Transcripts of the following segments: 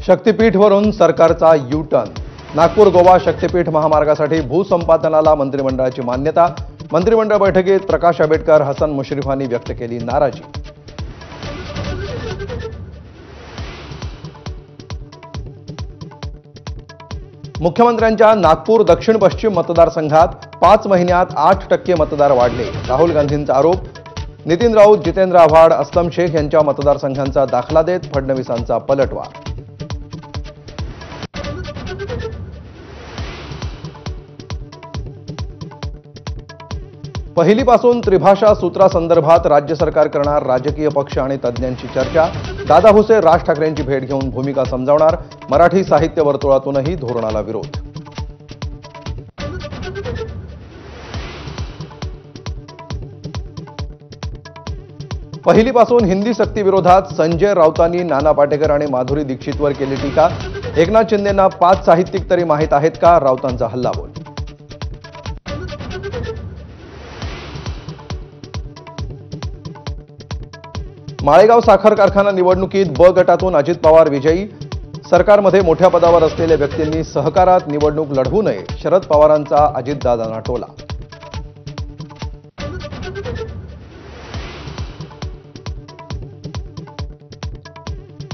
शक्तीपीठवरून सरकारचा यू-टर्न। नागपूर गोवा शक्तीपीठ महामार्गासाठी भूसंपादनाला मंत्रिमंडळाची मान्यता। मंत्रिमंडळ बैठकीत प्रकाश आंबेडकर, हसन मुश्रीफांनी व्यक्त केली नाराजी। मुख्यमंत्र्यांच्या नागपूर दक्षिण पश्चिम मतदारसंघात 5 महिन्यात 8% मतदार वाढले। राहुल गांधींचा आरोप। नितीन राऊत, जितेंद्र आव्हाड, असलम शेख यांच्या मतदारसंघांचा दाखला देत फडणवीसांचा पलटवार। पहिलीपासून त्रिभाषा सूत्रासंदर्भात राज्य सरकार करणार राजकीय पक्ष आणि तज्ज्ञांची चर्चा। दादा भुसे राज ठाकरेंची भेट घेऊन भूमिका समजावणार। मराठी साहित्य वर्तुळातूनही धोरणाला विरोध। पहिलीपासून हिंदी सक्तीविरोधात संजय राऊतांनी नाना पाटेकर आणि माधुरी दीक्षितवर केली टीका। एकनाथ शिंदेंना 5 साहित्यिक तरी माहीत आहेत का? राऊतांचा हल्लाबोल। माळेगाव साखर कारखाना निवडणुकीत ब गटातून अजित पवार विजयी। सरकारमध्ये मोठ्या पदावर असलेल्या व्यक्तींनी सहकारात निवडणूक लढवू नये, शरद पवारांचा अजितदादांना टोला।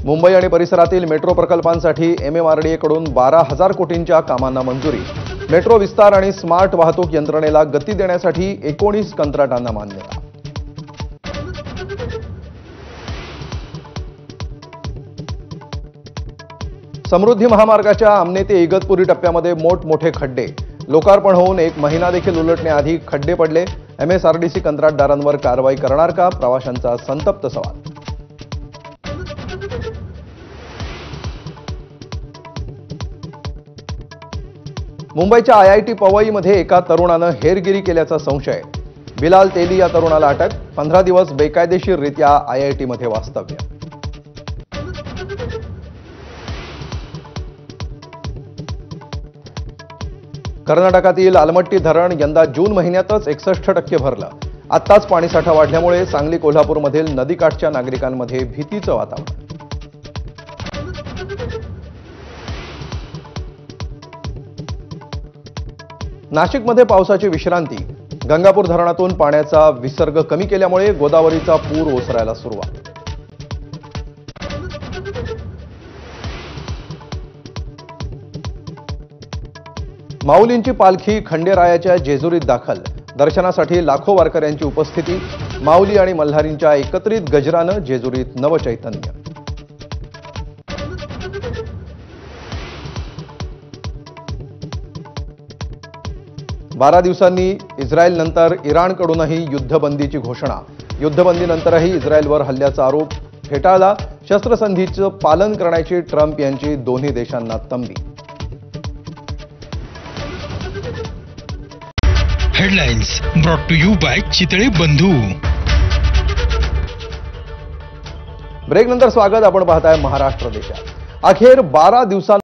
मुंबई आणि परिसरातील मेट्रो प्रकल्पांसाठी MMRDA कडून 12,000 कोटींच्या कामांना मंजुरी। मेट्रो विस्तार आणि स्मार्ट वाहतूक यंत्रणेला गती देण्यासाठी 19 कंत्राटांना मान्यता। समृद्धी महामार्गाच्या आमने ते इगतपुरी टप्प्यामध्ये मोठमोठे खड्डे। लोकार्पण होऊन 1 महिना देखील उलटण्याआधी खड्डे पडले। MSRDC कंत्राटदारांवर कारवाई करणार का? प्रवाशांचा संतप्त सवाल। मुंबईच्या IIT पवईमध्ये एका तरुणानं हेरगिरी केल्याचा संशय। बिलाल तेली या तरुणाला अटक। 15 दिवस बेकायदेशीररित्या IIT मध्ये वास्तव्य। कर्नाटकातील आलमट्टी धरण यंदा जून महिन्यातच 61% भरलं। आत्ताच पाणीसाठा वाढल्यामुळे सांगली कोल्हापूरमधील नदीकाठच्या नागरिकांमध्ये भीतीचं वातावरण। नाशिकमध्ये पावसाची विश्रांती। गंगापूर धरणातून पाण्याचा विसर्ग कमी केल्यामुळे गोदावरीचा पूर ओसरायला सुरुवात। माऊलींची पालखी खंडेरायाच्या जेजुरीत दाखल। दर्शनासाठी लाखो वारकऱ्यांची उपस्थिती। माऊली आणि मल्हारींच्या एकत्रित गजरानं जेजुरीत नवचैतन्य। बारा दिवसांनी इस्रायलनंतर इराणकडूनही युद्धबंदीची घोषणा। युद्धबंदीनंतरही इस्रायलवर हल्ल्याचा आरोप फेटाळला। शस्त्रसंधीचं पालन करण्याची ट्रम्प यांची दोन्ही देशांना तंबी। Headlines brought to you by Chitale Bandhu. ब्रेकनंतर स्वागत। आपण पाहताय महाराष्ट्र देशात। अखेर 12 दिवसांनी